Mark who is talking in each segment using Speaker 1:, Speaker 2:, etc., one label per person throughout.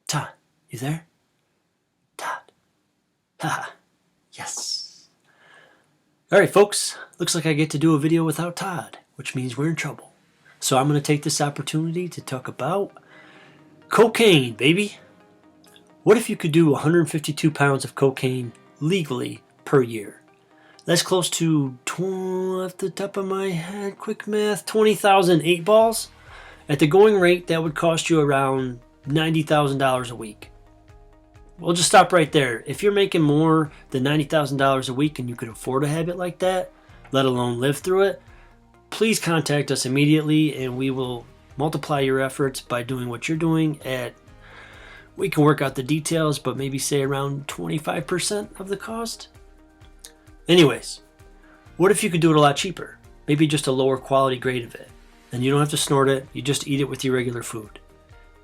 Speaker 1: Todd, you there? Todd. Haha. Yes. Alright folks, looks like I get to do a video without Todd, which means we're in trouble. So I'm going to take this opportunity to talk about cocaine, baby. What if you could do 152 pounds of cocaine legally per year? That's close to, off the top of my head, quick math, 20,000 8 balls. At the going rate, that would cost you around $90,000 a week. We'll just stop right there. If you're making more than $90,000 a week and you could afford a habit like that, let alone live through it, please contact us immediately and we will multiply your efforts by doing what you're doing at, we can work out the details, but maybe say around 25% of the cost. Anyways, what if you could do it a lot cheaper? Maybe just a lower quality grade of it. And you don't have to snort it, you just eat it with your regular food.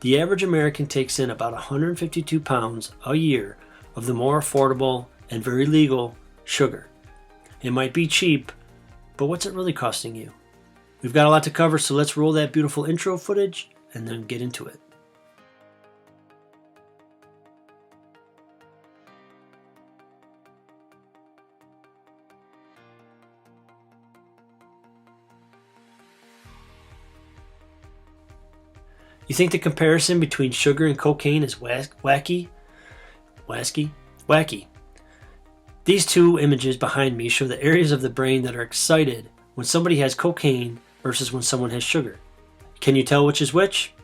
Speaker 1: The average American takes in about 152 pounds a year of the more affordable and very legal sugar. It might be cheap, but what's it really costing you? We've got a lot to cover, so let's roll that beautiful intro footage and then get into it. You think the comparison between sugar and cocaine is wacky? Wacky. These two images behind me show the areas of the brain that are excited when somebody has cocaine versus when someone has sugar. Can you tell which is which?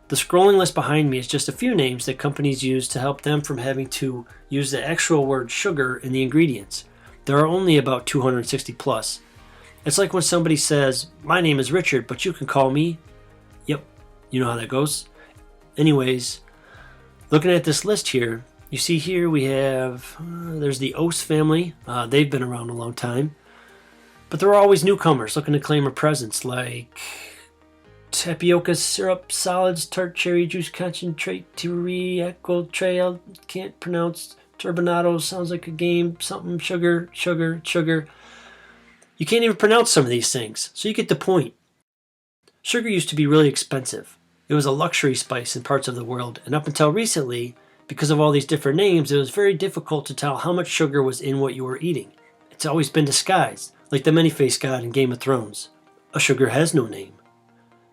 Speaker 1: The scrolling list behind me is just a few names that companies use to help them from having to use the actual word sugar in the ingredients. There are only about 260 plus. It's like when somebody says, my name is Richard, but you can call me. Yep, you know how that goes. Anyways, looking at this list here, you see here we have, there's the Ose family. They've been around a long time. But there are always newcomers looking to claim a presence, like tapioca syrup, solids, tart cherry juice concentrate, Tiri, Echo Trail, can't pronounce, turbinado, sounds like a game, something, sugar. You can't even pronounce some of these things, so you get the point. Sugar used to be really expensive. It was a luxury spice in parts of the world, and up until recently, because of all these different names, it was very difficult to tell how much sugar was in what you were eating. It's always been disguised, like the many-faced god in Game of Thrones. A sugar has no name.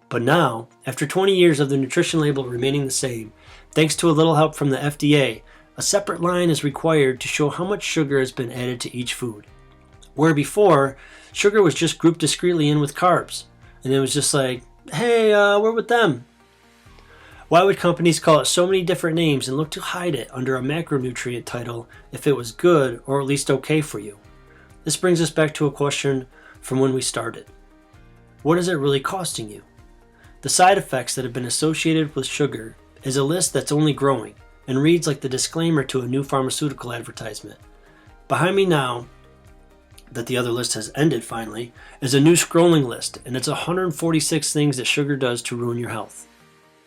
Speaker 1: But now, after 20 years of the nutrition label remaining the same, thanks to a little help from the FDA, a separate line is required to show how much sugar has been added to each food. Where before, sugar was just grouped discreetly in with carbs. And it was just like, hey, we're with them. Why would companies call it so many different names and look to hide it under a macronutrient title if it was good or at least okay for you? This brings us back to a question from when we started. What is it really costing you? The side effects that have been associated with sugar is a list that's only growing and reads like the disclaimer to a new pharmaceutical advertisement. Behind me now, that the other list has ended finally, is a new scrolling list, and it's 146 things that sugar does to ruin your health.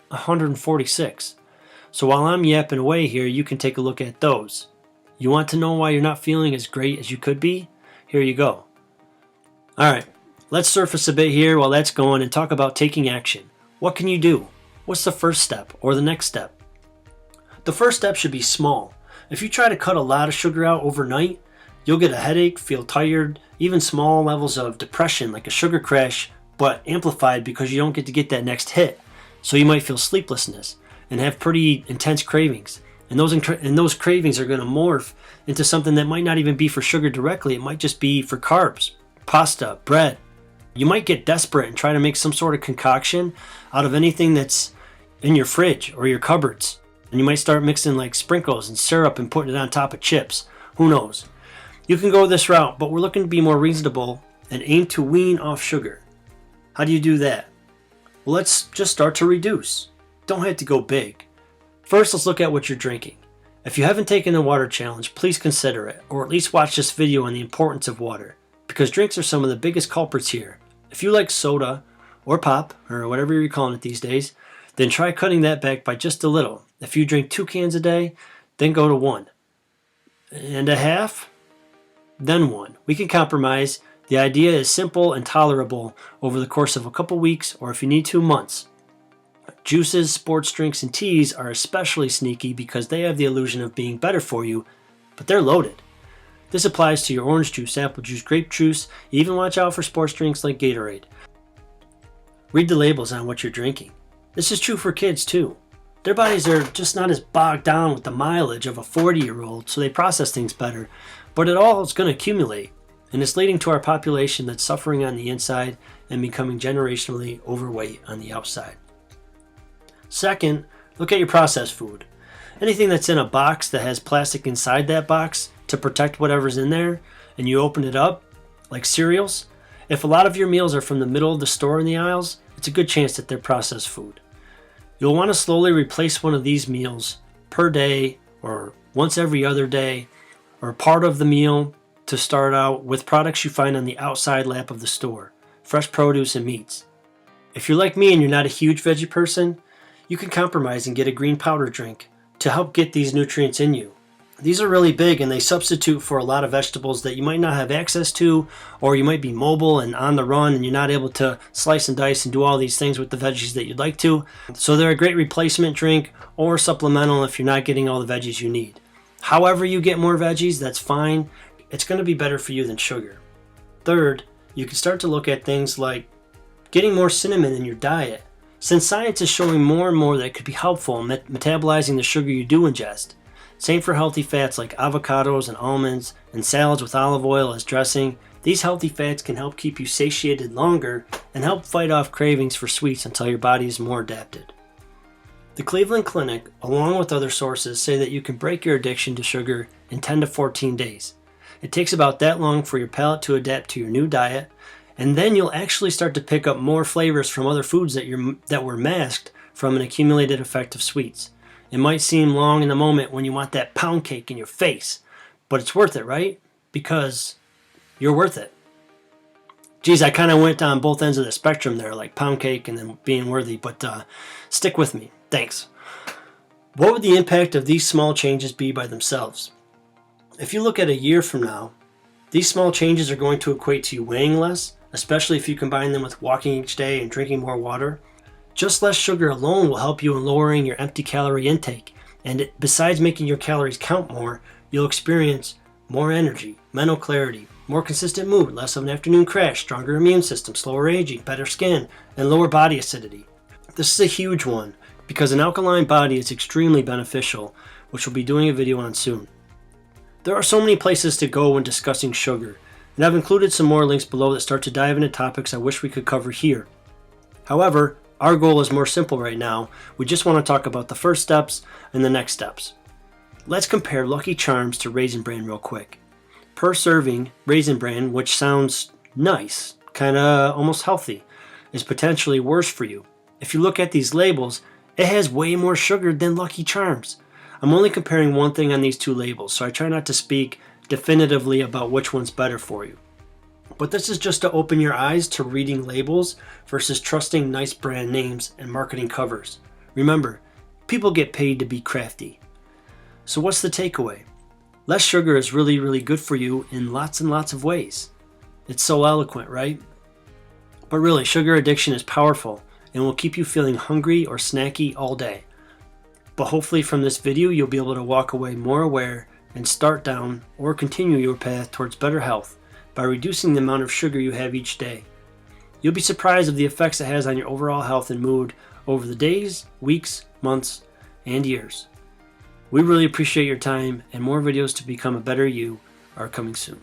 Speaker 1: 146. So while I'm yapping away here, you can take a look at those. You want to know why you're not feeling as great as you could be? Here you go. Alright, let's surface a bit here while that's going and talk about taking action. What can you do? What's the first step or the next step? The first step should be small. If you try to cut a lot of sugar out overnight, you'll get a headache, feel tired, even small levels of depression like a sugar crash, but amplified because you don't get to get that next hit. So you might feel sleeplessness and have pretty intense cravings. And those cravings are going to morph into something that might not even be for sugar directly. It might just be for carbs, pasta, bread. You might get desperate and try to make some sort of concoction out of anything that's in your fridge or your cupboards. And you might start mixing like sprinkles and syrup and putting it on top of chips. Who knows? You can go this route, but we're looking to be more reasonable and aim to wean off sugar. How do you do that? Well, let's just start to reduce. Don't have to go big. First, let's look at what you're drinking. If you haven't taken the water challenge, please consider it, or at least watch this video on the importance of water, because drinks are some of the biggest culprits here. If you like soda, or pop, or whatever you're calling it these days, then try cutting that back by just a little. If you drink 2 cans a day, then go to 1.5, then 1. We can compromise. The idea is simple and tolerable over the course of a couple weeks, or if you need 2 months. Juices, sports drinks, and teas are especially sneaky because they have the illusion of being better for you, but they're loaded. This applies to your orange juice, apple juice, grape juice. Even watch out for sports drinks like Gatorade. Read the labels on what you're drinking. This is true for kids too. Their bodies are just not as bogged down with the mileage of a 40-year-old, so they process things better, but it all is going to accumulate, and it's leading to our population that's suffering on the inside and becoming generationally overweight on the outside. Second, look at your processed food. Anything that's in a box that has plastic inside that box to protect whatever's in there, and you open it up, like cereals, if a lot of your meals are from the middle of the store in the aisles, it's a good chance that they're processed food. You'll want to slowly replace one of these meals per day or once every other day, or part of the meal to start out with products you find on the outside lap of the store, fresh produce and meats. If you're like me and you're not a huge veggie person, you can compromise and get a green powder drink to help get these nutrients in you. These are really big and they substitute for a lot of vegetables that you might not have access to, or you might be mobile and on the run and you're not able to slice and dice and do all these things with the veggies that you'd like to. So they're a great replacement drink or supplemental if you're not getting all the veggies you need. However you get more veggies, that's fine. It's going to be better for you than sugar. Third, you can start to look at things like getting more cinnamon in your diet, since science is showing more and more that it could be helpful in metabolizing the sugar you do ingest. Same for healthy fats like avocados and almonds and salads with olive oil as dressing. These healthy fats can help keep you satiated longer and help fight off cravings for sweets until your body is more adapted. The Cleveland Clinic, along with other sources, say that you can break your addiction to sugar in 10 to 14 days. It takes about that long for your palate to adapt to your new diet, and then you'll actually start to pick up more flavors from other foods that were masked from an accumulated effect of sweets. It might seem long in the moment when you want that pound cake in your face, but it's worth it, right? Because you're worth it. Geez, I kind of went on both ends of the spectrum there, like pound cake and then being worthy, but stick with me. Thanks. What would the impact of these small changes be by themselves? If you look at a year from now, these small changes are going to equate to you weighing less, especially if you combine them with walking each day and drinking more water. Just less sugar alone will help you in lowering your empty calorie intake, and besides making your calories count more, you'll experience more energy, mental clarity, more consistent mood, less of an afternoon crash, stronger immune system, slower aging, better skin, and lower body acidity. This is a huge one because an alkaline body is extremely beneficial, which we'll be doing a video on soon. There are so many places to go when discussing sugar, and I've included some more links below that start to dive into topics I wish we could cover here. However, our goal is more simple right now. We just want to talk about the first steps and the next steps. Let's compare Lucky Charms to Raisin Bran real quick. Per serving, Raisin Bran, which sounds nice, kinda almost healthy, is potentially worse for you. If you look at these labels, it has way more sugar than Lucky Charms. I'm only comparing one thing on these two labels, so I try not to speak definitively about which one's better for you. But this is just to open your eyes to reading labels versus trusting nice brand names and marketing covers. Remember, people get paid to be crafty. So what's the takeaway? Less sugar is really, really good for you in lots and lots of ways. It's so eloquent, right? But really, sugar addiction is powerful and will keep you feeling hungry or snacky all day. But hopefully from this video, you'll be able to walk away more aware and start down or continue your path towards better health by reducing the amount of sugar you have each day. You'll be surprised of the effects it has on your overall health and mood over the days, weeks, months, and years. We really appreciate your time, and more videos to become a better you are coming soon.